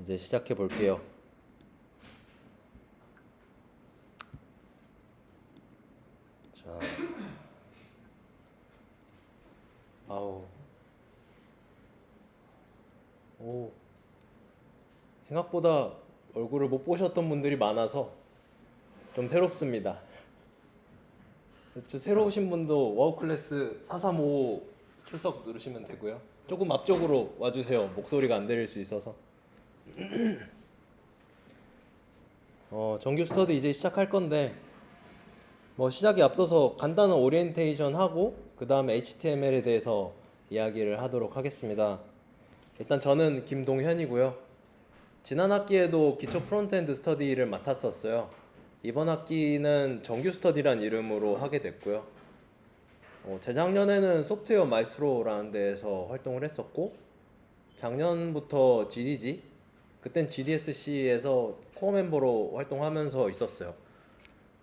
이제 시작해 볼게요. 자, 아우, 오, 생각보다 얼굴을 못 보셨던 분들이 많아서 좀 새롭습니다. 새로 오신 분도 와우 클래스 435 출석 누르시면 되고요. 조금 앞쪽으로 와주세요. 목소리가 안 들릴 수 있어서. 정규 스터디 이제 시작할 건데 뭐 시작에 앞서서 간단한 오리엔테이션 하고 그 다음에 HTML에 대해서 이야기를 하도록 하겠습니다. 일단 저는 김동현이고요. 지난 학기에도 기초 프론트엔드 스터디를 맡았었어요. 이번 학기는 정규 스터디란 이름으로 하게 됐고요. 재작년에는 소프트웨어 마이스트로라는 데에서 활동을 했었고 작년부터 GDG, 그땐 GDSC에서 코어 멤버로 활동하면서 있었어요.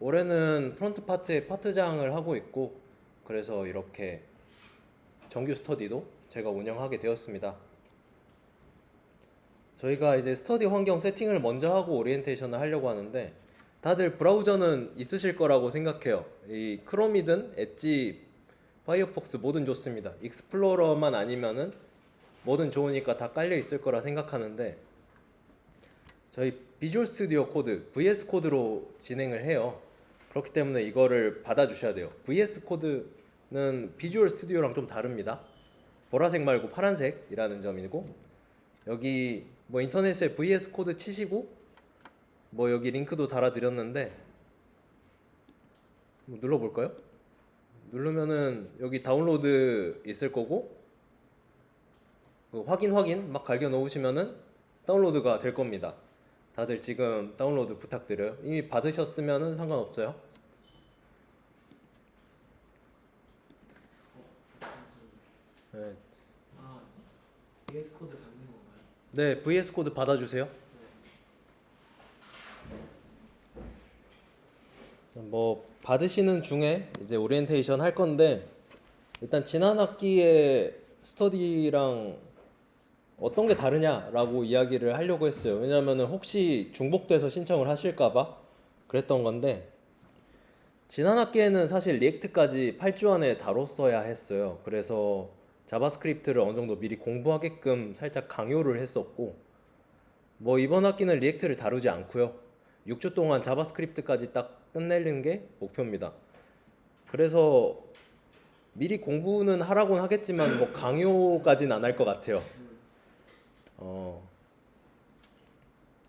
올해는 프론트 파트의 파트장을 하고 있고 그래서 이렇게 정규 스터디도 제가 운영하게 되었습니다. 저희가 이제 스터디 환경 세팅을 먼저 하고 오리엔테이션을 하려고 하는데 다들 브라우저는 있으실 거라고 생각해요. 이 크롬이든 엣지, 파이어폭스 뭐든 좋습니다. 익스플로러만 아니면은 뭐든 좋으니까 다 깔려 있을 거라 생각하는데 저희 비주얼 스튜디오 코드, VS 코드로 진행을 해요. 그렇기 때문에 이거를 받아주셔야 돼요. VS 코드는 비주얼 스튜디오랑 좀 다릅니다. 보라색 말고 파란색이라는 점이고 여기 뭐 인터넷에 VS 코드 치시고 뭐 여기 링크도 달아드렸는데 눌러볼까요? 누르면은 여기 다운로드 있을 거고 확인 막 갈겨 놓으시면은 다운로드가 될 겁니다. 다들 지금 다운로드 부탁드려요. 이미 받으셨으면은 상관없어요. 네. VS 코드 받는 건가요? 네, VS 코드 받아주세요. 뭐 받으시는 중에 이제 오리엔테이션 할 건데 일단 지난 학기에 스터디랑 어떤 게 다르냐라고 이야기를 하려고 했어요. 왜냐면은 혹시 중복돼서 신청을 하실까봐 그랬던 건데 지난 학기에는 사실 리액트까지 8주 안에 다뤘어야 했어요. 그래서 자바스크립트를 어느 정도 미리 공부하게끔 살짝 강요를 했었고 뭐 이번 학기는 리액트를 다루지 않고요. 6주 동안 자바스크립트까지 딱 끝내는 게 목표입니다. 그래서 미리 공부는 하라고는 하겠지만 뭐 강요까지는 안 할 것 같아요.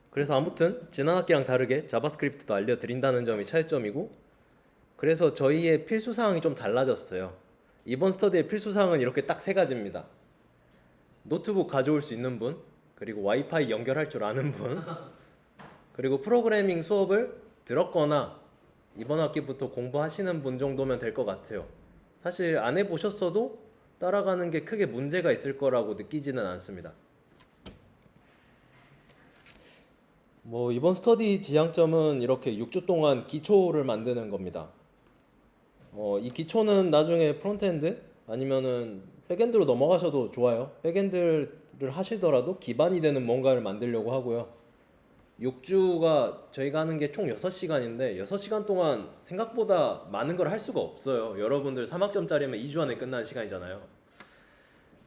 그래서 아무튼 지난 학기랑 다르게 자바스크립트도 알려드린다는 점이 차이점이고 그래서 저희의 필수사항이 좀 달라졌어요. 이번 스터디의 필수사항은 이렇게 딱 세 가지입니다. 노트북 가져올 수 있는 분, 그리고 와이파이 연결할 줄 아는 분, 그리고 프로그래밍 수업을 들었거나 이번 학기부터 공부하시는 분 정도면 될 것 같아요. 사실 안 해보셨어도 따라가는 게 크게 문제가 있을 거라고 느끼지는 않습니다. 뭐 이번 스터디 지향점은 이렇게 6주 동안 기초를 만드는 겁니다. 이 기초는 나중에 프론트엔드 아니면은 백엔드로 넘어가셔도 좋아요. 백엔드를 하시더라도 기반이 되는 뭔가를 만들려고 하고요. 6주가 저희가 하는 게 총 6시간인데 6시간 동안 생각보다 많은 걸 할 수가 없어요. 여러분들 3학점짜리면 2주 안에 끝나는 시간이잖아요.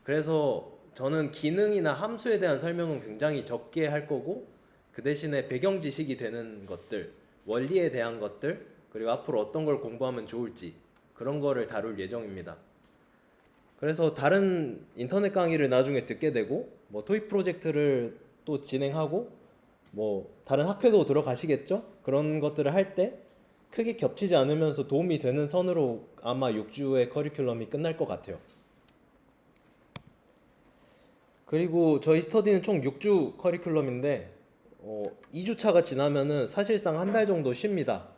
그래서 저는 기능이나 함수에 대한 설명은 굉장히 적게 할 거고 그 대신에 배경 지식이 되는 것들, 원리에 대한 것들, 그리고 앞으로 어떤 걸 공부하면 좋을지 그런 거를 다룰 예정입니다. 그래서 다른 인터넷 강의를 나중에 듣게 되고 뭐 토익 프로젝트를 또 진행하고 뭐 다른 학회도 들어가시겠죠? 그런 것들을 할 때 크게 겹치지 않으면서 도움이 되는 선으로 아마 6주의 커리큘럼이 끝날 것 같아요. 그리고 저희 스터디는 총 6주 커리큘럼인데 2주차가 지나면은 사실상 한 달 정도 쉽니다.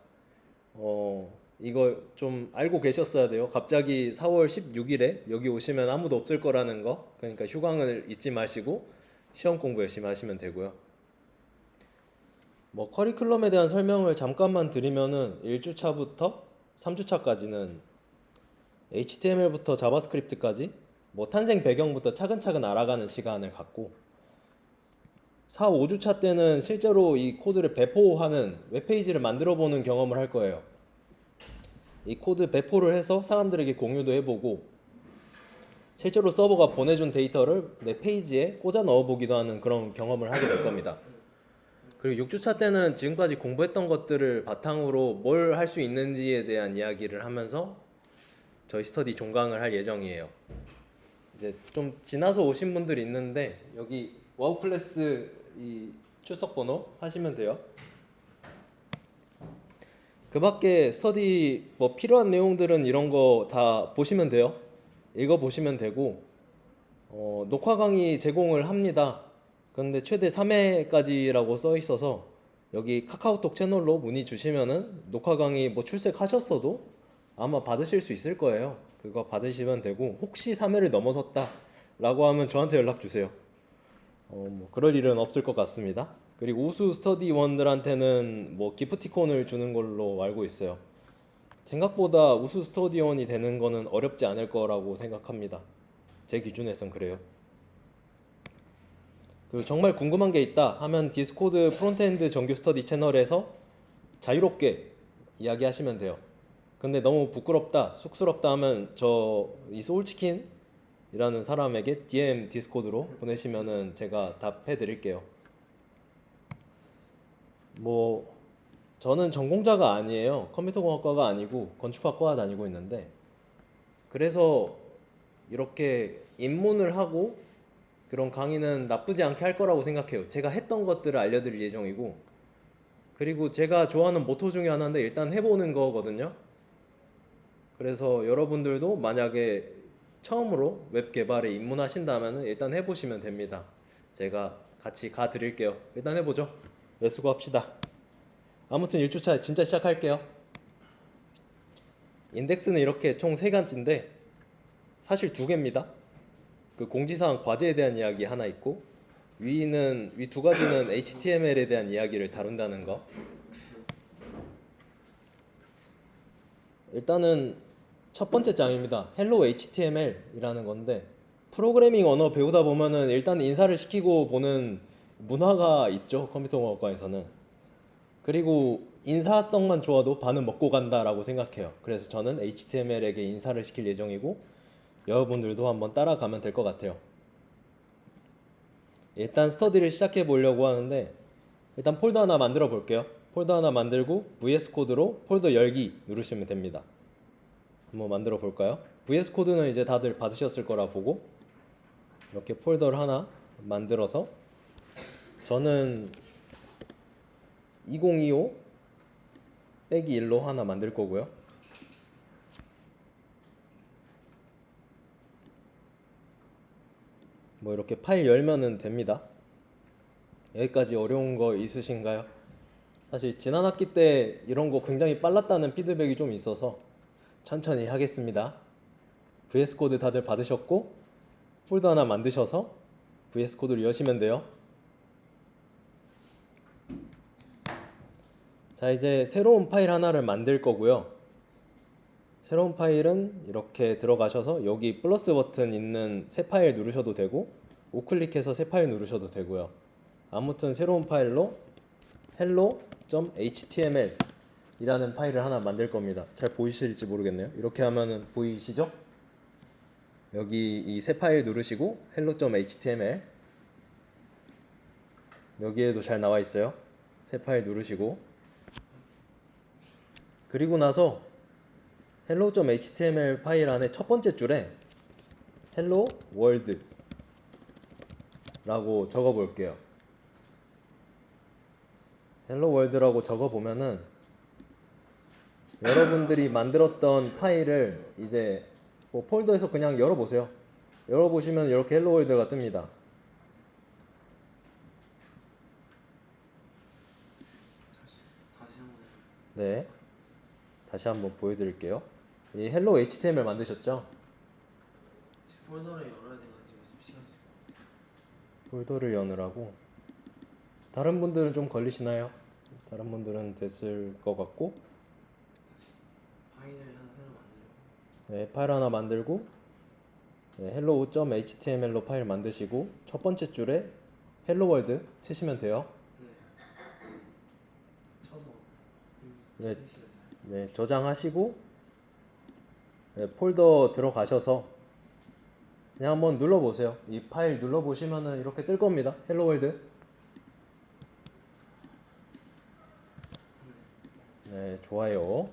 이거 좀 알고 계셨어야 돼요. 갑자기 4월 16일에 여기 오시면 아무도 없을 거라는 거. 그러니까 휴강을 잊지 마시고 시험 공부 열심히 하시면 되고요. 뭐 커리큘럼에 대한 설명을 잠깐만 드리면은 1주차부터 3주차까지는 HTML부터 자바스크립트까지 뭐 탄생 배경부터 차근차근 알아가는 시간을 갖고 4, 5주차 때는 실제로 이 코드를 배포하는 웹페이지를 만들어 보는 경험을 할 거예요. 이 코드 배포를 해서 사람들에게 공유도 해보고 실제로 서버가 보내준 데이터를 내 페이지에 꽂아 넣어보기도 하는 그런 경험을 하게 될 겁니다. 그리고 6주차 때는 지금까지 공부했던 것들을 바탕으로 뭘 할 수 있는지에 대한 이야기를 하면서 저희 스터디 종강을 할 예정이에요. 이제 좀 지나서 오신 분들이 있는데 여기 와우 클래스 이 출석 번호 하시면 돼요. 그 밖에 스터디 뭐 필요한 내용들은 이런 거 다 보시면 돼요. 읽어 보시면 되고 녹화 강의 제공을 합니다. 그런데 최대 3회까지라고 써 있어서 여기 카카오톡 채널로 문의 주시면은 녹화 강의 뭐 출석하셨어도 아마 받으실 수 있을 거예요. 그거 받으시면 되고 혹시 3회를 넘어섰다 라고 하면 저한테 연락 주세요. 뭐 그럴 일은 없을 것 같습니다. 그리고 우수 스터디원들한테는 뭐 기프티콘을 주는 걸로 알고 있어요. 생각보다 우수 스터디원이 되는 거는 어렵지 않을 거라고 생각합니다. 제 기준에선 그래요. 그리고 정말 궁금한 게 있다 하면 디스코드 프론트엔드 정규 스터디 채널에서 자유롭게 이야기하시면 돼요. 근데 너무 부끄럽다, 쑥스럽다 하면 저 이 소울치킨이라는 사람에게 DM 디스코드로 보내시면은 제가 답해 드릴게요. 뭐 저는 전공자가 아니에요. 컴퓨터공학과가 아니고 건축학과 다니고 있는데 그래서 이렇게 입문을 하고 그런 강의는 나쁘지 않게 할 거라고 생각해요. 제가 했던 것들을 알려드릴 예정이고 그리고 제가 좋아하는 모토 중에 하나인데 일단 해보는 거거든요. 그래서 여러분들도 만약에 처음으로 웹 개발에 입문하신다면 일단 해보시면 됩니다. 제가 같이 가 드릴게요. 일단 해보죠. 네, 수고합시다. 아무튼 1주차 진짜 시작할게요. 인덱스는 이렇게 총 3가지인데 사실 2개입니다. 그 공지사항 과제에 대한 이야기 하나 있고 위 2가지는 HTML에 대한 이야기를 다룬다는 거. 일단은 첫 번째 장입니다. Hello HTML이라는 건데 프로그래밍 언어 배우다 보면은 일단 인사를 시키고 보는 문화가 있죠. 컴퓨터공학과에서는. 그리고 인사성만 좋아도 반은 먹고 간다라고 생각해요. 그래서 저는 HTML에게 인사를 시킬 예정이고 여러분들도 한번 따라가면 될 것 같아요. 일단 스터디를 시작해 보려고 하는데 일단 폴더 하나 만들어 볼게요. 폴더 하나 만들고 VS 코드로 폴더 열기 누르시면 됩니다. 한번 만들어 볼까요? VS 코드는 이제 다들 받으셨을 거라 보고 이렇게 폴더를 하나 만들어서 저는 2025 빼기 1로 하나 만들 거고요. 뭐 이렇게 파일 열면은 됩니다. 여기까지 어려운 거 있으신가요? 사실 지난 학기 때 이런 거 굉장히 빨랐다는 피드백이 좀 있어서 천천히 하겠습니다. VS 코드 다들 받으셨고 폴더 하나 만드셔서 VS 코드를 여시면 돼요. 자, 이제 새로운 파일 하나를 만들 거고요. 새로운 파일은 이렇게 들어가셔서 여기 플러스 버튼 있는 새 파일 누르셔도 되고 우클릭해서 새 파일 누르셔도 되고요. 아무튼 새로운 파일로 hello.html 이라는 파일을 하나 만들 겁니다. 잘 보이실지 모르겠네요. 이렇게 하면은 보이시죠? 여기 이 새 파일 누르시고 hello.html 여기에도 잘 나와 있어요. 새 파일 누르시고 그리고 나서 hello.html 파일 안에 첫 번째 줄에 hello world 라고 적어 볼게요. hello world라고 적어 보면은 여러분들이 만들었던 파일을 이제 뭐 폴더에서 그냥 열어보세요. 열어보시면 이렇게 헬로 월드가 뜹니다. 다시 한번 네, 다시 한번 보여드릴게요. 이 헬로 HTML 만드셨죠? 폴더를 열어야 돼가지고 지금 시간이 폴더를 여느라고 다른 분들은 좀 걸리시나요? 다른 분들은 됐을 것 같고 파일을 하나 새로 만들고 네, 파일 하나 만들고 네, hello.html로 파일 만드시고 첫 번째 줄에 헬로월드 치시면 돼요. 네. 쳐서 네. 시간이 네, 저장하시고 네, 폴더 들어가셔서 그냥 한번 눌러보세요. 이 파일 눌러보시면은 이렇게 뜰 겁니다. 헬로월드. 네, 좋아요.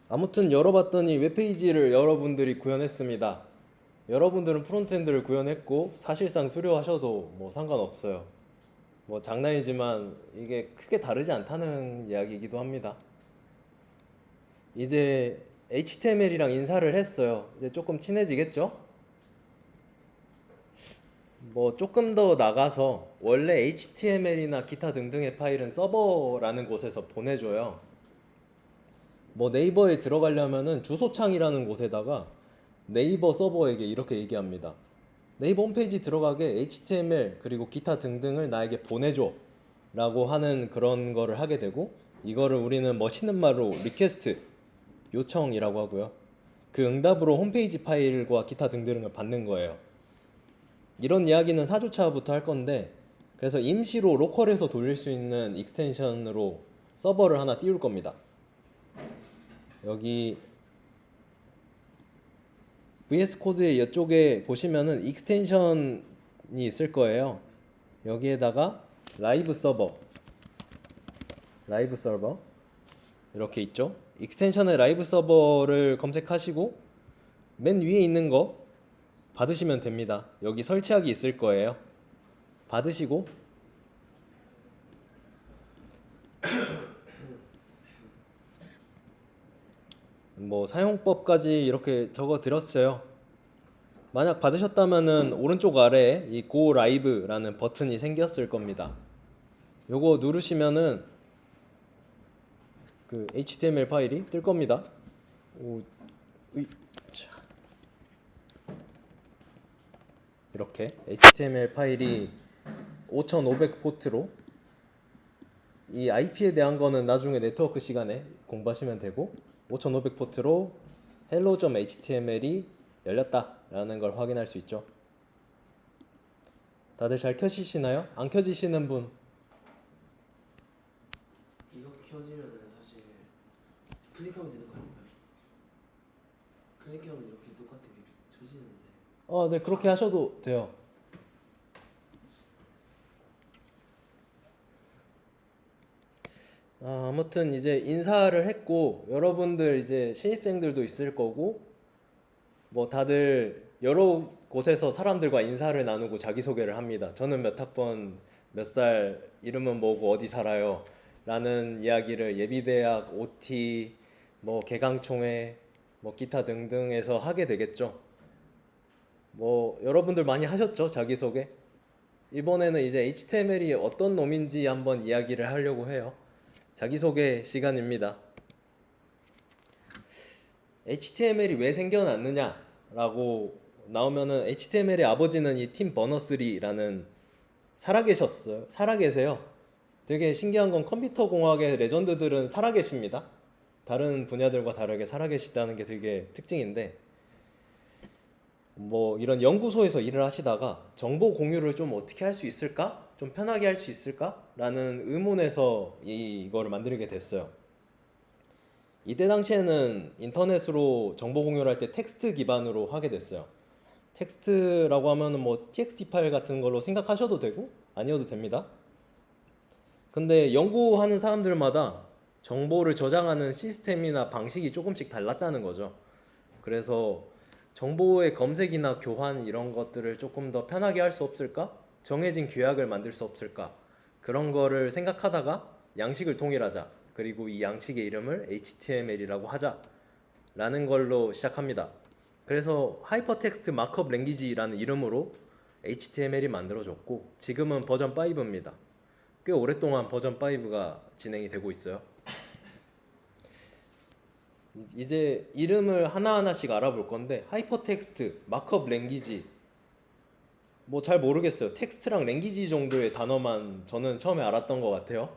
아무튼 열어봤더니 웹페이지를 여러분들이 구현했습니다. 여러분들은 프론트엔드를 구현했고 사실상 수료하셔도 뭐 상관없어요. 뭐 장난이지만 이게 크게 다르지 않다는 이야기이기도 합니다. 이제 HTML이랑 인사를 했어요. 이제 조금 친해지겠죠? 뭐 조금 더 나가서 원래 HTML이나 기타 등등의 파일은 서버라는 곳에서 보내줘요. 뭐 네이버에 들어가려면은 주소창이라는 곳에다가 네이버 서버에게 이렇게 얘기합니다. 네이버 홈페이지 들어가게 HTML 그리고 기타 등등을 나에게 보내줘 라고 하는 그런 거를 하게 되고, 이거를 우리는 멋있는 말로 리퀘스트 요청이라고 하고요. 그 응답으로 홈페이지 파일과 기타 등등을 받는 거예요. 이런 이야기는 4주차부터 할 건데, 그래서 임시로 로컬에서 돌릴 수 있는 익스텐션으로 서버를 하나 띄울 겁니다. 여기 VS 코드의 이쪽에 보시면은 익스텐션이 있을 거예요. 여기에다가 라이브 서버 이렇게 있죠. 익스텐션의 라이브 서버를 검색하시고 맨 위에 있는 거 받으시면 됩니다. 여기 설치하기 있을 거예요. 받으시고 뭐 사용법까지 이렇게 적어 드렸어요. 만약 받으셨다면은 오른쪽 아래에 이 Go Live라는 버튼이 생겼을 겁니다. 요거 누르시면은 그 HTML 파일이 뜰 겁니다. 이렇게 HTML 파일이 5500 포트로, 이 IP에 대한 거는 나중에 네트워크 시간에 공부하시면 되고, 5500 포트로 hello.html이 열렸다라는 걸 확인할 수 있죠. 다들 잘 켜지시나요? 안 켜지시는 분? 이거 켜지면은 사실 클릭하면 되는 거 아닌가요? 클릭하면 이렇게 똑같은 게 켜지는데. 네, 그렇게 하셔도 돼요. 아무튼 이제 인사를 했고, 여러분들 이제 신입생들도 있을 거고, 뭐 다들 여러 곳에서 사람들과 인사를 나누고 자기소개를 합니다. 저는 몇 학번, 몇 살, 이름은 뭐고 어디 살아요 라는 이야기를 예비대학, OT, 뭐 개강총회, 뭐 기타 등등에서 하게 되겠죠. 뭐 여러분들 많이 하셨죠, 자기소개? 이번에는 이제 HTML이 어떤 놈인지 한번 이야기를 하려고 해요. 자기소개 시간입니다. HTML이 왜 생겨났느냐라고 나오면은, HTML의 아버지는 이 팀 버너스리라는 살아계세요. 되게 신기한 건 컴퓨터 공학의 레전드들은 살아계십니다. 다른 분야들과 다르게 살아계시다는 게 되게 특징인데, 뭐 이런 연구소에서 일을 하시다가 정보 공유를 좀 어떻게 할 수 있을까? 좀 편하게 할 수 있을까? 라는 의문에서 이거를 만들게 됐어요. 이때 당시에는 인터넷으로 정보 공유를 할 때 텍스트 기반으로 하게 됐어요. 텍스트라고 하면은 뭐 txt 파일 같은 걸로 생각하셔도 되고 아니어도 됩니다. 근데 연구하는 사람들마다 정보를 저장하는 시스템이나 방식이 조금씩 달랐다는 거죠. 그래서 정보의 검색이나 교환 이런 것들을 조금 더 편하게 할 수 없을까? 정해진 규약을 만들 수 없을까? 그런 거를 생각하다가 양식을 통일하자. 그리고 이 양식의 이름을 HTML이라고 하자 라는 걸로 시작합니다. 그래서 하이퍼텍스트 마크업 랭귀지라는 이름으로 HTML이 만들어졌고, 지금은 버전 5입니다. 꽤 오랫동안 버전 5가 진행이 되고 있어요. 이제 이름을 하나하나씩 알아볼 건데, 하이퍼텍스트, 마크업 랭귀지, 뭐 잘 모르겠어요. 텍스트랑 랭귀지 정도의 단어만 저는 처음에 알았던 것 같아요.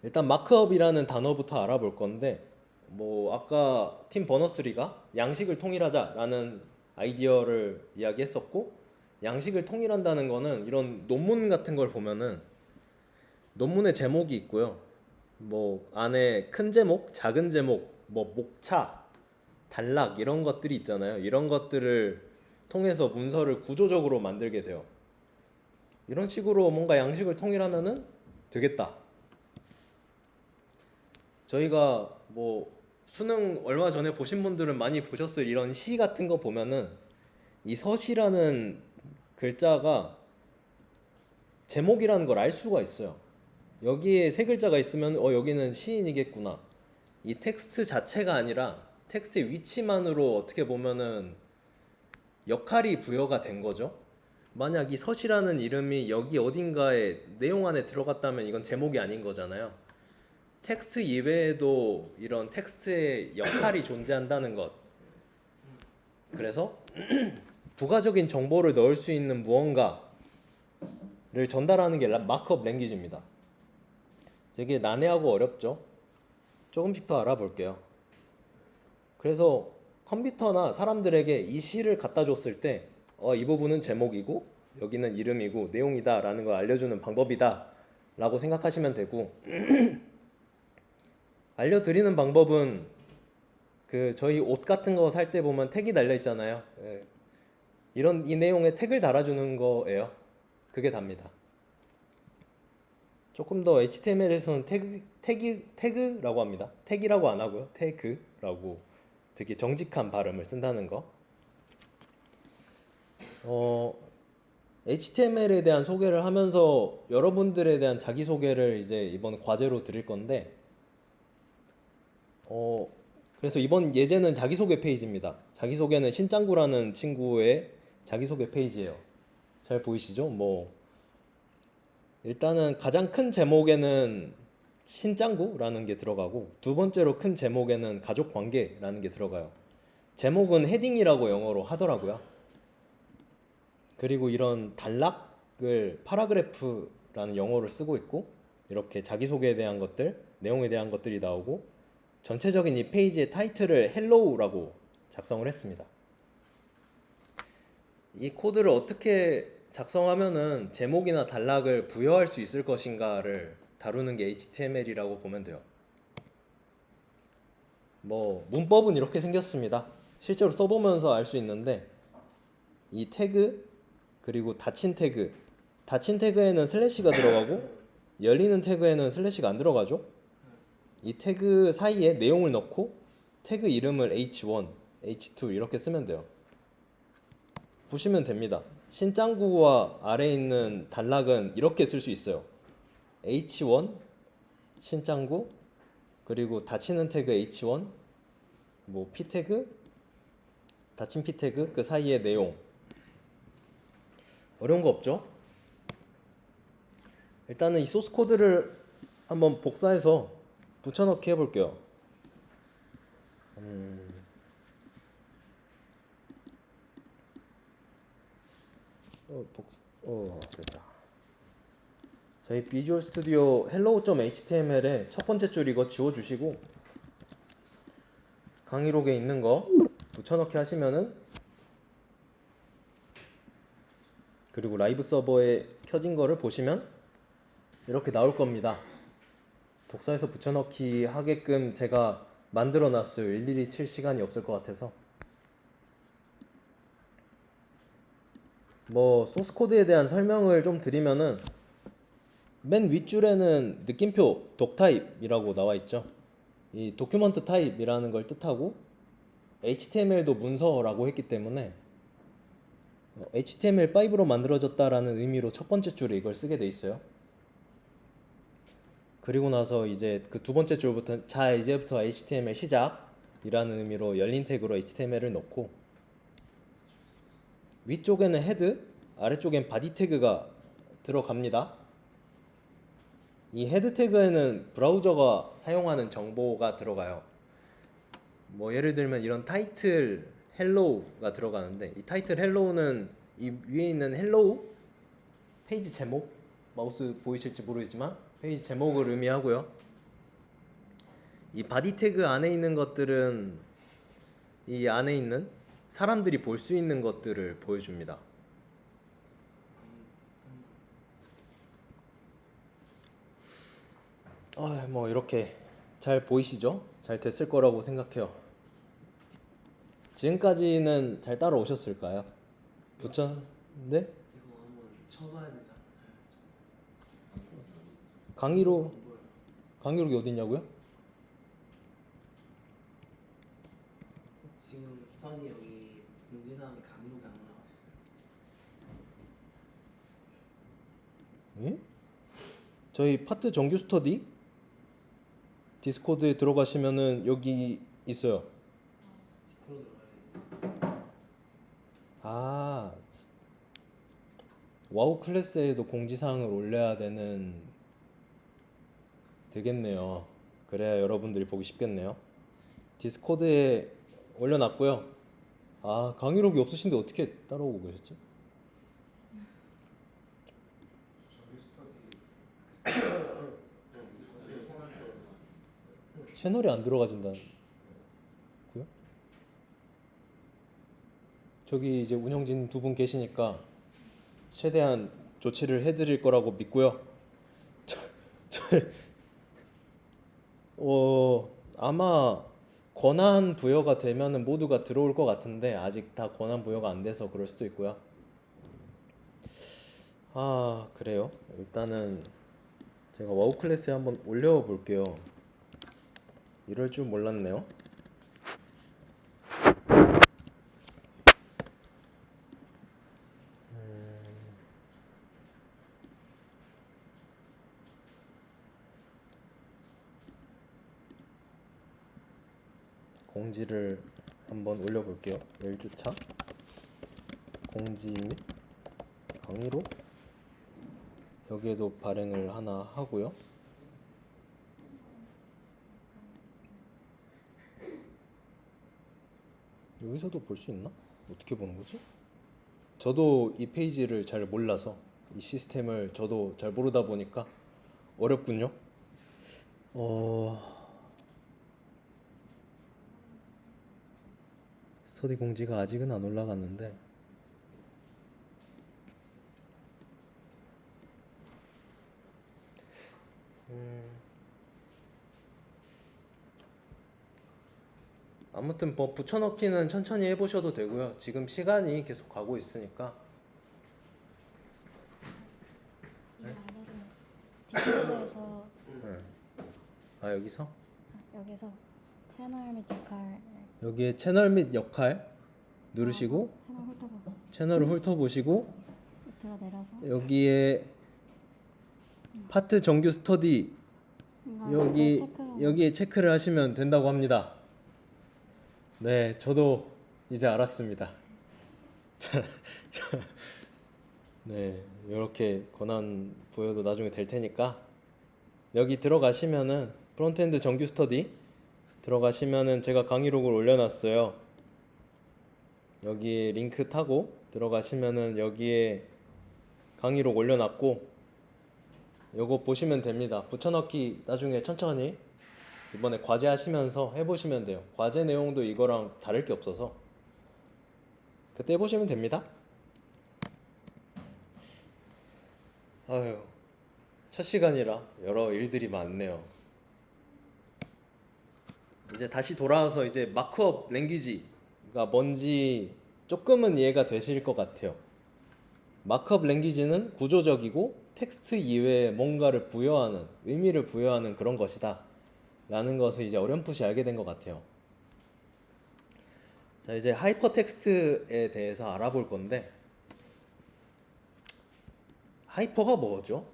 일단 마크업이라는 단어부터 알아볼 건데, 뭐 아까 팀 버너스리가 양식을 통일하자라는 아이디어를 이야기했었고, 양식을 통일한다는 거는 이런 논문 같은 걸 보면은 논문의 제목이 있고요. 뭐 안에 큰 제목, 작은 제목, 뭐 목차, 단락 이런 것들이 있잖아요. 이런 것들을 통해서 문서를 구조적으로 만들게 돼요. 이런 식으로 뭔가 양식을 통일하면은 되겠다. 저희가 뭐 수능 얼마 전에 보신 분들은 많이 보셨을 이런 시 같은 거 보면은 이 서시라는 글자가 제목이라는 걸 알 수가 있어요. 여기에 세 글자가 있으면 여기는 시인이겠구나. 이 텍스트 자체가 아니라 텍스트의 위치만으로 어떻게 보면은 역할이 부여가 된 거죠. 만약 이 서시라는 이름이 여기 어딘가에 내용 안에 들어갔다면 이건 제목이 아닌 거잖아요. 텍스트 이외에도 이런 텍스트의 역할이 존재한다는 것. 그래서 부가적인 정보를 넣을 수 있는 무언가를 전달하는 게 마크업 랭귀지입니다. 되게 난해하고 어렵죠. 조금씩 더 알아볼게요. 그래서 컴퓨터나 사람들에게 이 시를 갖다 줬을 때 이 부분은 제목이고 여기는 이름이고 내용이다 라는 걸 알려주는 방법이다 라고 생각하시면 되고, 알려드리는 방법은 그 저희 옷 같은 거 살 때 보면 택이 달려 있잖아요. 예. 이런 이 내용에 택을 달아주는 거예요. 그게 답니다. 조금 더 HTML에서는 태그라고 합니다. 택이라고 안 하고요. 태그라고 되게 정직한 발음을 쓴다는 거. HTML에 대한 소개를 하면서 여러분들에 대한 자기소개를 이제 이번 과제로 드릴 건데, 그래서 이번 예제는 자기소개 페이지입니다. 자기소개는 신짱구라는 친구의 자기소개 페이지예요. 잘 보이시죠? 뭐 일단은 가장 큰 제목에는 신짱구라는 게 들어가고, 두 번째로 큰 제목에는 가족관계라는 게 들어가요. 제목은 헤딩이라고 영어로 하더라고요. 그리고 이런 단락을 파라그래프라는 영어를 쓰고 있고, 이렇게 자기소개에 대한 것들, 내용에 대한 것들이 나오고, 전체적인 이 페이지의 타이틀을 헬로우라고 작성을 했습니다. 이 코드를 어떻게 작성하면은 제목이나 단락을 부여할 수 있을 것인가를 다루는 게 HTML이라고 보면 돼요. 뭐 문법은 이렇게 생겼습니다. 실제로 써보면서 알 수 있는데, 이 태그, 그리고 닫힌 태그에는 슬래시가 들어가고 열리는 태그에는 슬래시가 안 들어가죠. 이 태그 사이에 내용을 넣고 태그 이름을 H1, H2 이렇게 쓰면 돼요. 보시면 됩니다. 신짱구와 아래에 있는 단락은 이렇게 쓸 수 있어요. H1 신짱구, 그리고 닫히는 태그 H1, 뭐 P 태그, 닫힌 P 태그, 그 사이에 내용. 어려운 거 없죠? 일단은 이 소스 코드를 한번 복사해서 붙여넣기 해볼게요. 됐다. 저희 비주얼 스튜디오 hello.html에 첫 번째 줄 이거 지워주시고 강의록에 있는 거 붙여넣기 하시면은, 그리고 라이브 서버에 켜진 거를 보시면 이렇게 나올 겁니다. 복사해서 붙여넣기 하게끔 제가 만들어 놨어요. 일일이 칠 시간이 없을 것 같아서. 뭐 소스 코드에 대한 설명을 좀 드리면은, 맨 윗줄에는 느낌표 doctype이라고 나와 있죠. 이 도큐먼트 타입이라는 걸 뜻하고, HTML도 문서라고 했기 때문에 HTML5로 만들어졌다라는 의미로 첫 번째 줄에 이걸 쓰게 돼 있어요. 그리고 나서 이제 그 두 번째 줄부터 자 이제부터 HTML 시작이라는 의미로 열린 태그로 HTML을 넣고, 위쪽에는 헤드, 아래쪽엔 바디 태그가 들어갑니다. 이 헤드 태그에는 브라우저가 사용하는 정보가 들어가요. 뭐 예를 들면 이런 타이틀 헬로우가 들어가는데, 이 타이틀 헬로우는 이 위에 있는 헬로우 페이지 제목, 마우스 보이실지 모르겠지만 페이지 제목을 의미하고요. 이 바디 태그 안에 있는 것들은 이 안에 있는 사람들이 볼 수 있는 것들을 보여줍니다. 뭐 이렇게 잘 보이시죠? 잘 됐을 거라고 생각해요. 지금까지는 잘 따라오셨을까요? 네? 이거 한번 쳐봐야 되잖아. 강의로 강의록이 어디 있냐고요? 지금 수선이 여기 공지사항에 강의록이 안 나와 있어요. 예? 저희 파트 정규 스터디 디스코드에 들어가시면은 여기 있어요. 디코로 들어가야 돼. 아, 와우 클래스에도 공지사항을 올려야 되겠네요. 그래야 여러분들이 보기 쉽겠네요. 디스코드에 올려놨고요. 아, 강의록이 없으신데 어떻게 따라오고 계셨지? 채널이 안 들어가진다고요? 저기 이제 운영진 두 분 계시니까 최대한 조치를 해드릴 거라고 믿고요. 아마 권한 부여가 되면은 모두가 들어올 것 같은데 아직 다 권한 부여가 안 돼서 그럴 수도 있고요. 아, 그래요. 일단은 제가 와우 클래스에 한번 올려볼게요. 이럴 줄 몰랐네요. 공지를 한번 올려볼게요. 1주차 공지 및 강의로 여기에도 발행을 하나 하고요. 여기서도 볼 수 있나? 어떻게 보는 거지? 저도 이 페이지를 잘 몰라서 이 시스템을 저도 잘 모르다 보니까 어렵군요. 스터디 공지가 아직은 안 올라갔는데 아무튼 뭐 붙여넣기는 천천히 해보셔도 되고요. 지금 시간이 계속 가고 있으니까. 이 아래로 디스코드에서 네. 아, 여기서 여기서 채널 및 역할 여기에 채널 및 역할 누르시고 채널 훑어보기 채널을 훑어보시고 밑으로 내려서 여기에 파트 정규 스터디 여기에 체크를 하시면 된다고 합니다. 네, 저도 이제 알았습니다. 네, 이렇게 권한 부여도 나중에 될 테니까 여기 들어가시면은 프론트엔드 정규 스터디 들어가시면은 제가 강의록을 올려놨어요. 여기 링크 타고 들어가시면은 여기에 강의록 올려놨고 요거 보시면 됩니다. 붙여넣기 나중에 천천히 이번에 과제 하시면서 해보시면 돼요. 과제 내용도 이거랑 다를 게 없어서 그때 해보시면 됩니다. 아유, 첫 시간이라 여러 일들이 많네요. 이제 다시 돌아와서 이제 마크업 랭귀지가 뭔지 조금은 이해가 되실 것 같아요. 마크업 랭귀지는 구조적이고 텍스트 이외에 뭔가를 부여하는, 의미를 부여하는 그런 것이다 라는 것을 이제 어렴풋이 알게 된 것 같아요. 자, 이제 하이퍼텍스트에 대해서 알아볼 건데, 하이퍼가 뭐죠?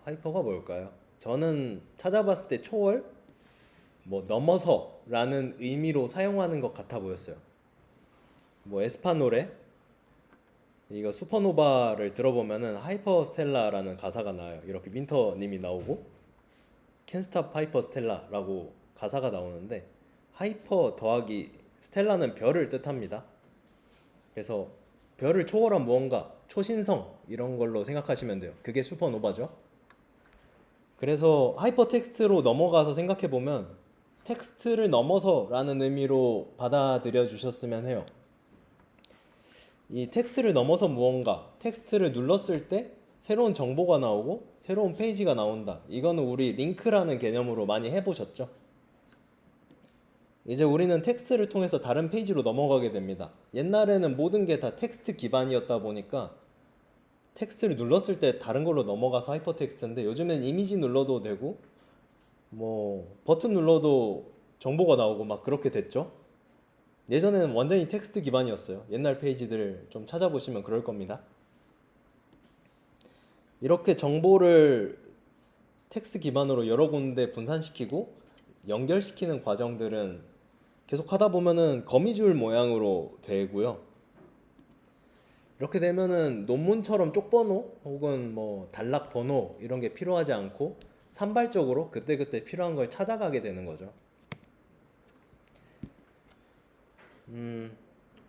하이퍼가 뭘까요? 저는 찾아봤을 때 초월, 뭐 넘어서 라는 의미로 사용하는 것 같아 보였어요. 뭐 에스파노레 이거 슈퍼노바를 들어보면은 하이퍼스텔라라는 가사가 나와요. 이렇게 윈터님이 나오고 캔스탑 하이퍼스텔라라고 가사가 나오는데 하이퍼 더하기 스텔라는 별을 뜻합니다. 그래서 별을 초월한 무언가, 초신성 이런 걸로 생각하시면 돼요. 그게 슈퍼노바죠. 그래서 하이퍼텍스트로 넘어가서 생각해 보면 텍스트를 넘어서라는 의미로 받아들여 주셨으면 해요. 이 텍스트를 넘어서 무언가, 텍스트를 눌렀을 때 새로운 정보가 나오고 새로운 페이지가 나온다. 이거는 우리 링크라는 개념으로 많이 해보셨죠? 이제 우리는 텍스트를 통해서 다른 페이지로 넘어가게 됩니다. 옛날에는 모든 게 다 텍스트 기반이었다 보니까 텍스트를 눌렀을 때 다른 걸로 넘어가서 하이퍼텍스트인데, 요즘엔 이미지 눌러도 되고 뭐 버튼 눌러도 정보가 나오고 막 그렇게 됐죠. 예전에는 완전히 텍스트 기반이었어요. 옛날 페이지들 좀 찾아보시면 그럴 겁니다. 이렇게 정보를 텍스트 기반으로 여러 군데 분산시키고 연결시키는 과정들은 계속 하다 보면은 거미줄 모양으로 되고요. 이렇게 되면은 논문처럼 쪽번호 혹은 뭐 단락 번호 이런 게 필요하지 않고 산발적으로 그때그때 필요한 걸 찾아가게 되는 거죠.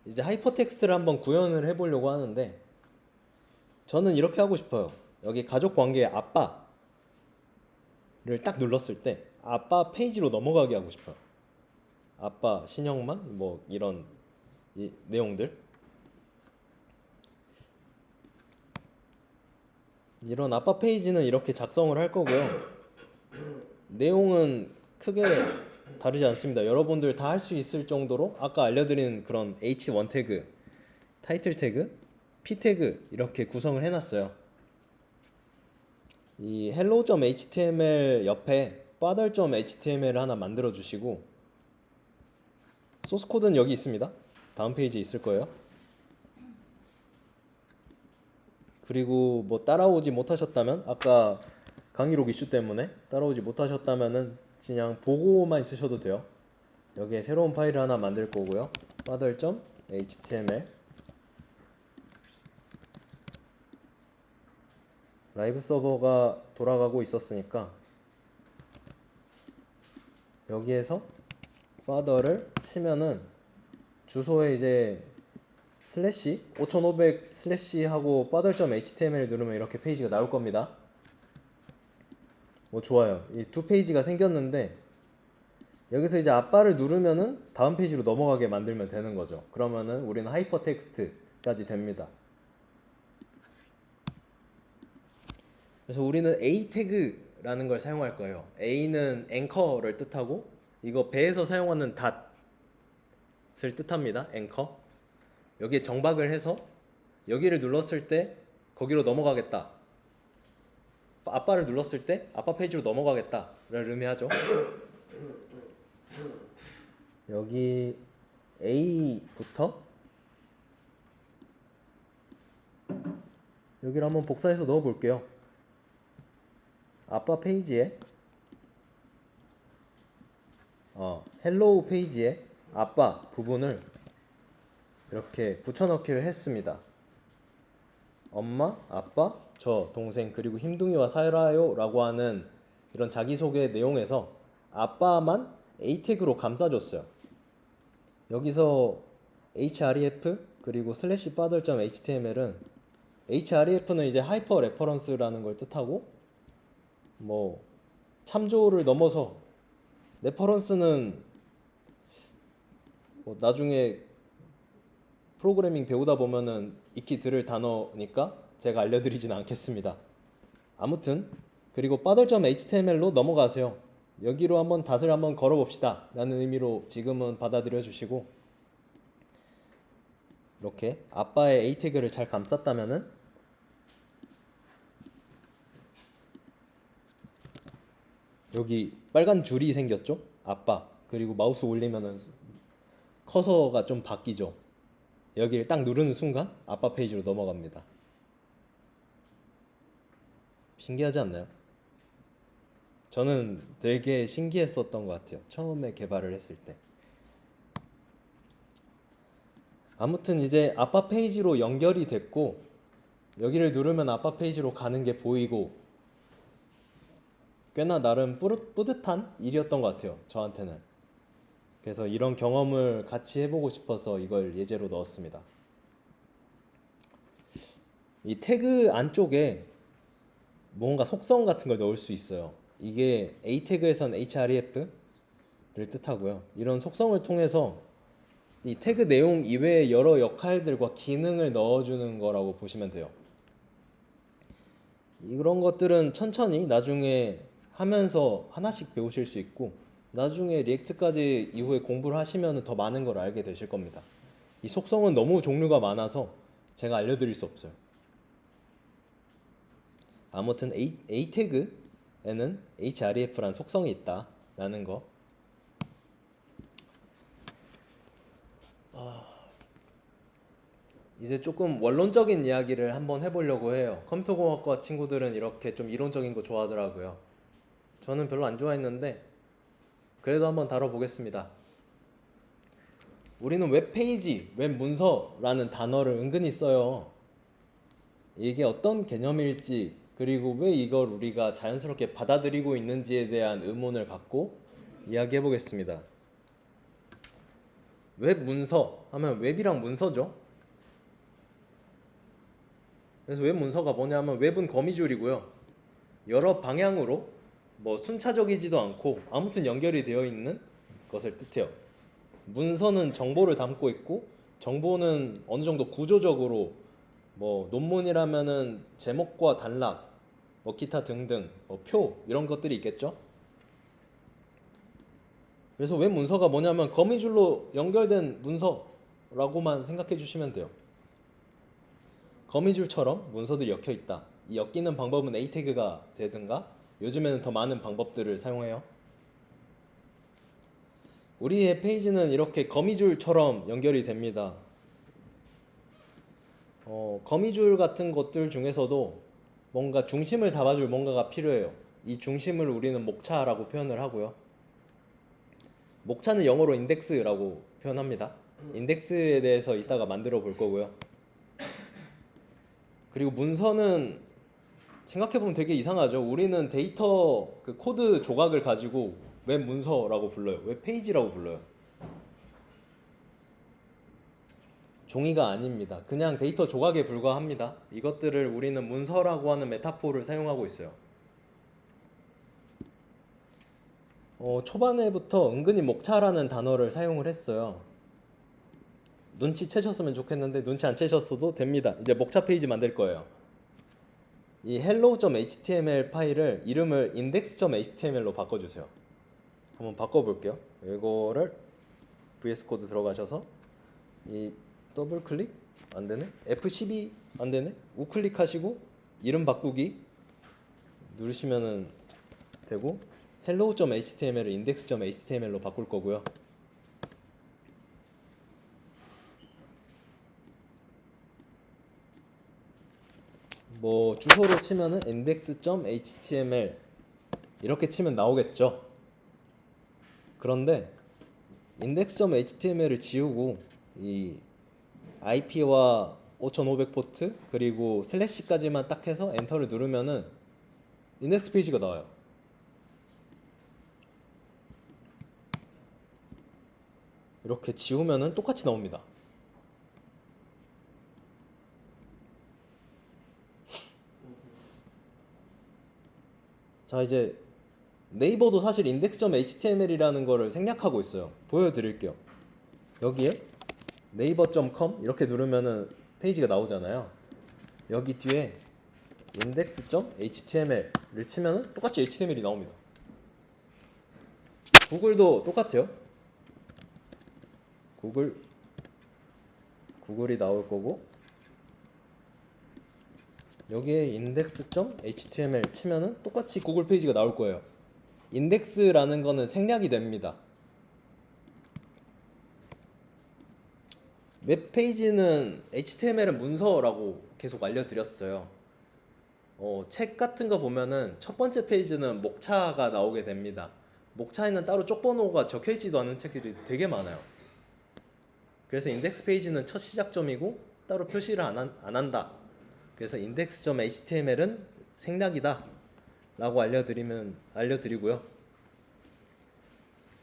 이제 하이퍼텍스트를 한번 구현을 해보려고 하는데, 저는 이렇게 하고 싶어요. 여기 가족 관계의 아빠를 딱 눌렀을 때 아빠 페이지로 넘어가게 하고 싶어요. 아빠 신형만 뭐 이런 이 내용들, 이런 아빠 페이지는 이렇게 작성을 할 거고요. 내용은 크게 다르지 않습니다. 여러분들 다 할 수 있을 정도로 아까 알려드린 그런 H1 태그, 타이틀 태그, P 태그 이렇게 구성을 해놨어요. 이 hello.html 옆에 father.html을 하나 만들어 주시고, 소스 코드는 여기 있습니다. 다음 페이지에 있을 거예요. 그리고 뭐 따라오지 못하셨다면, 아까 강의록 이슈 때문에 따라오지 못하셨다면은 그냥 보고만 있으셔도 돼요. 여기에 새로운 파일을 하나 만들 거고요. father.html 라이브 서버가 돌아가고 있었으니까 여기에서 father를 치면은 주소에 이제 슬래시 5500 슬래시 하고 father.html 누르면 이렇게 페이지가 나올 겁니다. 뭐 좋아요. 이 두 페이지가 생겼는데 여기서 이제 아빠를 누르면은 다음 페이지로 넘어가게 만들면 되는 거죠. 그러면은 우리는 하이퍼텍스트까지 됩니다. 그래서 우리는 A 태그라는 걸 사용할 거예요. A는 앵커를 뜻하고, 이거 배에서 사용하는 닷을 뜻합니다. 앵커. 여기에 정박을 해서 여기를 눌렀을 때 거기로 넘어가겠다. 아빠를 눌렀을 때 아빠 페이지로 넘어가겠다를 의미하죠. 여기 A부터 여기를 한번 복사해서 넣어 볼게요. 아빠 페이지에 헬로우 페이지에 아빠 부분을 이렇게 붙여넣기를 했습니다. 엄마, 아빠, 저, 동생, 그리고 힘둥이와 살아요 라고 하는 이런 자기소개 내용에서 아빠만 A 태그로 감싸줬어요. 여기서 href 그리고 슬래시 father.html은 href는 이제 하이퍼 레퍼런스라는 걸 뜻하고, 뭐 참조를 넘어서 레퍼런스는 뭐 나중에 프로그래밍 배우다 보면은 익히 들을 단어니까 제가 알려드리진 않겠습니다. 아무튼 그리고 father.html로 넘어가세요. 여기로 한번 닷을 한번 걸어봅시다 라는 의미로 지금은 받아들여 주시고, 이렇게 아빠의 A 태그를 잘 감쌌다면은 여기 빨간 줄이 생겼죠? 아빠. 그리고 마우스 올리면은 커서가 좀 바뀌죠. 여기를 딱 누르는 순간 아빠 페이지로 넘어갑니다. 신기하지 않나요? 저는 되게 신기했었던 것 같아요. 처음에 개발을 했을 때. 아무튼 이제 아빠 페이지로 연결이 됐고, 여기를 누르면 아빠 페이지로 가는 게 보이고, 꽤나 나름 뿌듯한 일이었던 것 같아요. 저한테는. 그래서 이런 경험을 같이 해보고 싶어서 이걸 예제로 넣었습니다. 이 태그 안쪽에 뭔가 속성 같은 걸 넣을 수 있어요. 이게 A 태그에선 href, 뜻하고요. 이런 속성을 통해서 이 태그 내용 이외의 여러 역할들과 기능을 넣어주는 거라고 보시면 돼요. 이런 것들은 천천히 나중에 하면서 하나씩 배우실 수 있고, 나중에 리액트까지 이후에 공부를 하시면 더 많은 걸 알게 되실 겁니다. 이 속성은 너무 종류가 많아서 제가 알려드릴 수 없어요. 아무튼 A 태그에는 href라는 속성이 있다라는 거. 이제 조금 원론적인 이야기를 한번 해보려고 해요. 컴퓨터공학과 친구들은 이렇게 좀 이론적인 거 좋아하더라고요. 저는 별로 안 좋아했는데 그래도 한번 다뤄보겠습니다. 우리는 웹페이지, 웹문서라는 단어를 은근히 써요. 이게 어떤 개념일지, 그리고 왜 이걸 우리가 자연스럽게 받아들이고 있는지에 대한 의문을 갖고 이야기해보겠습니다. 웹문서 하면 웹이랑 문서죠. 그래서 웹 문서가 뭐냐면 웹은 거미줄이고요. 여러 방향으로 뭐 순차적이지도 않고 아무튼 연결이 되어 있는 것을 뜻해요. 문서는 정보를 담고 있고, 정보는 어느 정도 구조적으로 뭐 논문이라면은 제목과 단락, 뭐 기타 등등, 뭐 표 이런 것들이 있겠죠. 그래서 웹 문서가 뭐냐면 거미줄로 연결된 문서라고만 생각해 주시면 돼요. 거미줄처럼 문서들이 엮여 있다. 이 엮이는 방법은 A 태그가 되든가, 요즘에는 더 많은 방법들을 사용해요. 우리의 페이지는 이렇게 거미줄처럼 연결이 됩니다. 거미줄 같은 것들 중에서도 뭔가 중심을 잡아줄 뭔가가 필요해요. 이 중심을 우리는 목차라고 표현을 하고요. 목차는 영어로 인덱스라고 표현합니다. 인덱스에 대해서 이따가 만들어 볼 거고요. 그리고 문서는 생각해보면 되게 이상하죠. 우리는 데이터 그 코드 조각을 가지고 웹 문서라고 불러요. 웹 페이지라고 불러요. 종이가 아닙니다. 그냥 데이터 조각에 불과합니다. 이것들을 우리는 문서라고 하는 메타포를 사용하고 있어요. 초반에부터 은근히 목차라는 단어를 사용을 했어요. 눈치채셨으면 좋겠는데 눈치 안 채셨어도 됩니다. 이제 목차 페이지 만들 거예요. 이 hello.html 파일을 이름을 index.html로 바꿔주세요. 한번 바꿔볼게요. 이거를 VS 코드 들어가셔서 이 더블 클릭 안되네, F12 안되네, 우클릭 하시고 이름 바꾸기 누르시면은 되고, hello.html을 index.html로 바꿀 거고요. 뭐 주소로 치면은 index.html 이렇게 치면 나오겠죠. 그런데 index.html을 지우고 이 IP와 5500 포트 그리고 슬래시까지만 딱 해서 엔터를 누르면은 인덱스 페이지가 나와요. 이렇게 지우면은 똑같이 나옵니다. 자, 이제 네이버도 사실 index.html이라는 거를 생략하고 있어요. 보여드릴게요. 여기에 네이버.com 이렇게 누르면은 페이지가 나오잖아요. 여기 뒤에 index.html을 치면은 똑같이 HTML이 나옵니다. 구글도 똑같아요. 구글이 나올 거고, 여기에 index.html 치면은 똑같이 구글 페이지가 나올 거예요. 인덱스라는 거는 생략이 됩니다. 웹페이지는 HTML은 문서라고 계속 알려드렸어요. 책 같은 거 보면은 첫 번째 페이지는 목차가 나오게 됩니다. 목차에는 따로 쪽번호가 적혀있지도 않은 책들이 되게 많아요. 그래서 인덱스 페이지는 첫 시작점이고 따로 표시를 안 한다. 그래서 index.html은 생략이다 라고 알려드리고요.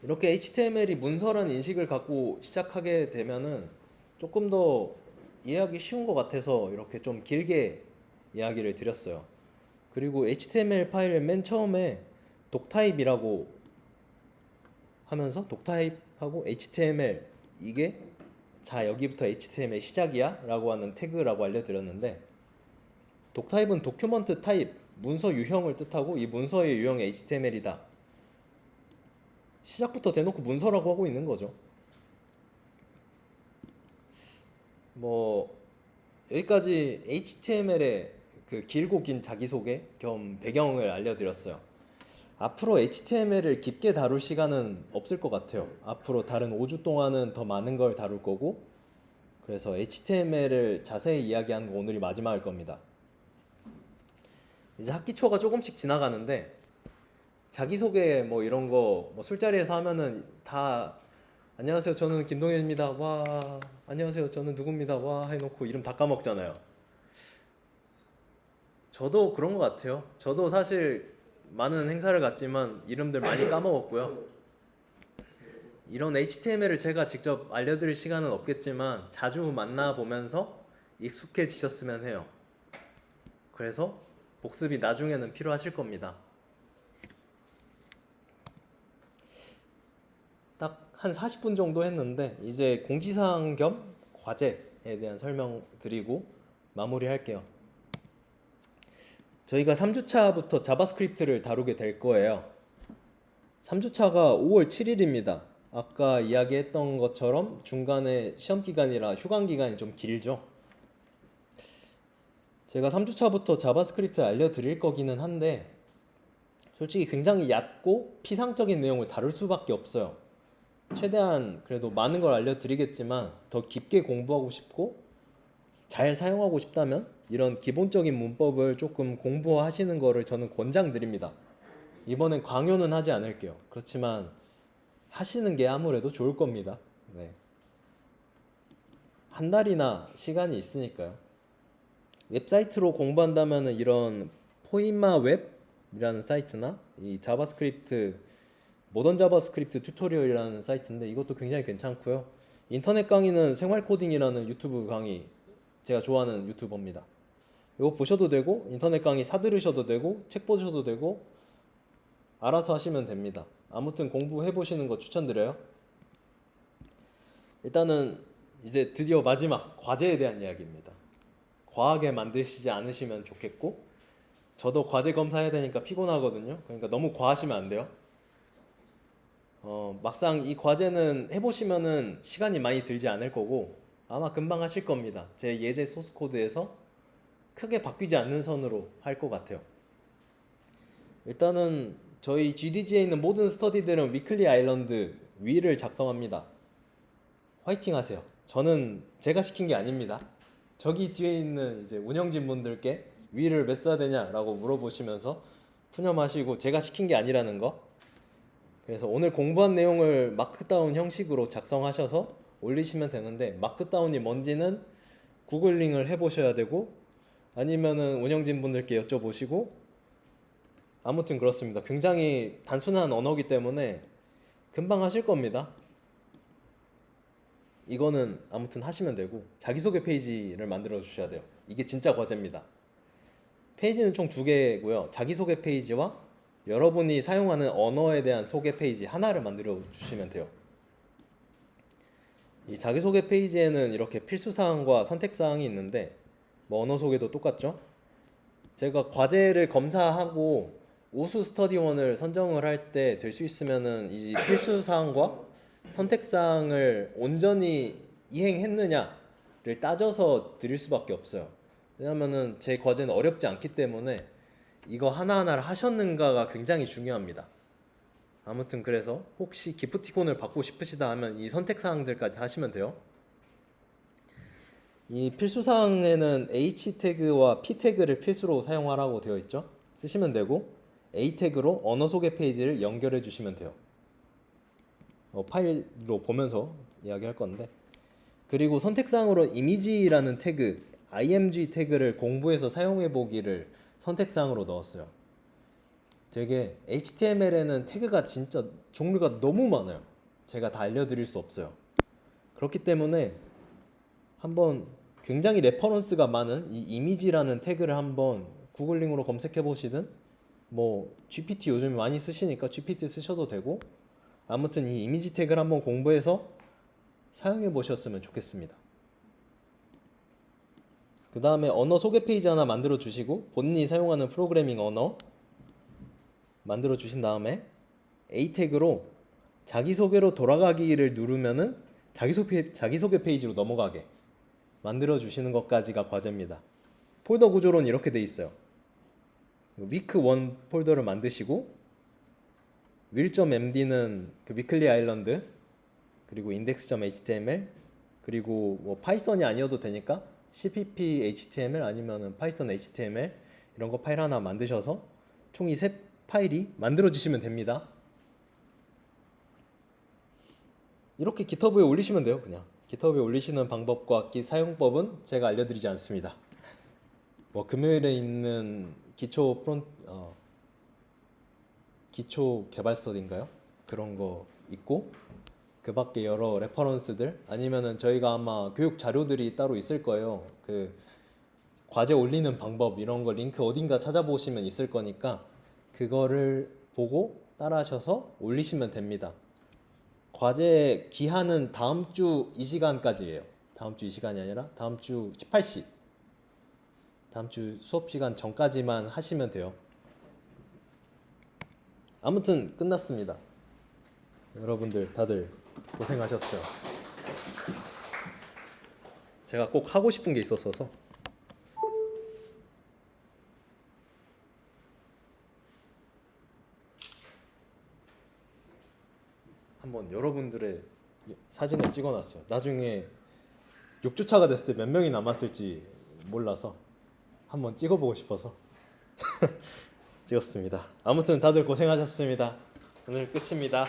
이렇게 HTML이 문서라는 인식을 갖고 시작하게 되면은 조금 더 이해하기 쉬운 것 같아서 이렇게 좀 길게 이야기를 드렸어요. 그리고 HTML 파일을 맨 처음에 doctype이라고 하면서 독타입하고 HTML 이게 자 여기부터 HTML 시작이야 라고 하는 태그라고 알려드렸는데, 독타입은 도큐먼트 타입 문서 유형을 뜻하고 이 문서의 유형이 HTML이다. 시작부터 대놓고 문서라고 하고 있는 거죠. 뭐 여기까지 HTML의 그 길고 긴 자기소개 겸 배경을 알려드렸어요. 앞으로 HTML을 깊게 다룰 시간은 없을 것 같아요. 앞으로 다른 5주 동안은 더 많은 걸 다룰 거고, 그래서 HTML을 자세히 이야기하는 거 오늘이 마지막일 겁니다. 이제 학기 초가 조금씩 지나가는데 자기소개 뭐 이런 거 뭐 술자리에서 하면은 다 안녕하세요 저는 김동현입니다 와 안녕하세요 저는 누구입니다 와 해놓고 이름 다 까먹잖아요. 저도 그런 것 같아요. 저도 사실 많은 행사를 갔지만 이름들 많이 까먹었고요. 이런 HTML을 제가 직접 알려드릴 시간은 없겠지만 자주 만나보면서 익숙해지셨으면 해요. 그래서 복습이 나중에는 필요하실 겁니다. 딱 한 40분 정도 했는데 이제 공지사항 겸 과제에 대한 설명 드리고 마무리할게요. 저희가 3주차부터 자바스크립트를 다루게 될 거예요. 3주차가 5월 7일입니다. 아까 이야기했던 것처럼 중간에 시험기간이라 휴강기간이 좀 길죠. 제가 3주차부터 자바스크립트 알려드릴 거기는 한데 솔직히 굉장히 얕고 피상적인 내용을 다룰 수밖에 없어요. 최대한 그래도 많은 걸 알려드리겠지만 더 깊게 공부하고 싶고 잘 사용하고 싶다면 이런 기본적인 문법을 조금 공부하시는 거를 저는 권장드립니다. 이번엔 강요는 하지 않을게요. 그렇지만 하시는 게 아무래도 좋을 겁니다. 네. 한 달이나 시간이 있으니까요. 웹사이트로 공부한다면 이런 포이마 웹이라는 사이트나 이 자바스크립트 모던 자바스크립트 튜토리얼이라는 사이트인데 이것도 굉장히 괜찮고요. 인터넷 강의는 생활코딩이라는 유튜브 강의, 제가 좋아하는 유튜버입니다. 이거 보셔도 되고 인터넷 강의 사들으셔도 되고 책 보셔도 되고 알아서 하시면 됩니다. 아무튼 공부해 보시는 거 추천드려요. 일단은 이제 드디어 마지막 과제에 대한 이야기입니다. 과하게 만드시지 않으시면 좋겠고, 저도 과제 검사해야 되니까 피곤하거든요. 그러니까 너무 과하시면 안 돼요. 막상 이 과제는 해보시면은 시간이 많이 들지 않을 거고 아마 금방 하실 겁니다. 제 예제 소스 코드에서 크게 바뀌지 않는 선으로 할 것 같아요. 일단은 저희 GDG에 있는 모든 스터디들은 위클리 아일랜드 위를 작성합니다. 화이팅 하세요. 저는 제가 시킨 게 아닙니다. 저기 뒤에 있는 이제 운영진 분들께 위를 몇 써야 되냐라고 물어보시면서 푸념하시고 제가 시킨 게 아니라는 거. 그래서 오늘 공부한 내용을 마크다운 형식으로 작성하셔서 올리시면 되는데, 마크다운이 뭔지는 구글링을 해보셔야 되고 아니면은 운영진 분들께 여쭤보시고, 아무튼 그렇습니다. 굉장히 단순한 언어기 때문에 금방 하실 겁니다. 이거는 아무튼 하시면 되고, 자기소개 페이지를 만들어 주셔야 돼요. 이게 진짜 과제입니다. 페이지는 총 2개고요. 자기소개 페이지와 여러분이 사용하는 언어에 대한 소개 페이지 하나를 만들어 주시면 돼요. 이 자기소개 페이지에는 이렇게 필수사항과 선택사항이 있는데 뭐 언어 소개도 똑같죠? 제가 과제를 검사하고 우수 스터디원을 선정을 할 때 될 수 있으면은 이 필수사항과 선택사항을 온전히 이행했느냐를 따져서 드릴 수밖에 없어요. 왜냐면은 제 과제는 어렵지 않기 때문에 이거 하나하나를 하셨는가가 굉장히 중요합니다. 아무튼 그래서 혹시 기프티콘을 받고 싶으시다 하면 이 선택사항들까지 하시면 돼요. 이 필수사항에는 H 태그와 P 태그를 필수로 사용하라고 되어 있죠. 쓰시면 되고 A 태그로 언어 소개 페이지를 연결해 주시면 돼요. 파일로 보면서 이야기할 건데, 그리고 선택사항으로 이미지라는 태그, img 태그를 공부해서 사용해 보기를 선택사항으로 넣었어요. 되게 HTML에는 태그가 진짜 종류가 너무 많아요. 제가 다 알려드릴 수 없어요. 그렇기 때문에 한번 굉장히 레퍼런스가 많은 이 이미지라는 태그를 한번 구글링으로 검색해 보시든, 뭐 GPT 요즘 많이 쓰시니까 GPT 쓰셔도 되고, 아무튼 이 이미지 태그를 한번 공부해서 사용해 보셨으면 좋겠습니다. 그 다음에 언어 소개 페이지 하나 만들어 주시고 본인이 사용하는 프로그래밍 언어 만들어 주신 다음에 A 태그로 자기소개로 돌아가기를 누르면은 자기소개 페이지로 넘어가게 만들어 주시는 것까지가 과제입니다. 폴더 구조로는 이렇게 돼 있어요. 위크 1 폴더를 만드시고 will.md는 그 위클리 아일랜드, 그리고 index.html, 그리고 뭐 파이썬이 아니어도 되니까 cpp html 아니면은 파이썬 html 이런 거 파일 하나 만드셔서 총 이 세 파일이 만들어 주시면 됩니다. 이렇게 GitHub에 올리시면 돼요. 그냥 GitHub에 올리시는 방법과 사용법은 제가 알려드리지 않습니다. 뭐 금요일에 있는 기초 개발서인가요? 그런 거 있고, 그 밖에 여러 레퍼런스들, 아니면은 저희가 아마 교육 자료들이 따로 있을 거예요. 그 과제 올리는 방법 이런 거 링크 어딘가 찾아보시면 있을 거니까 그거를 보고 따라하셔서 올리시면 됩니다. 과제 기한은 다음 주 이 시간까지예요. 다음 주 이 시간이 아니라 다음 주 18시. 다음 주 수업 시간 전까지만 하시면 돼요. 아무튼 끝났습니다. 여러분들 다들 고생하셨어요. 제가 꼭 하고 싶은 게 있었어서. 한번 여러분들의 사진을 찍어놨어요. 나중에 6주차가 됐을 때 몇 명이 남았을지 몰라서 한번 찍어보고 싶어서 찍었습니다. 아무튼 다들 고생하셨습니다. 오늘 끝입니다.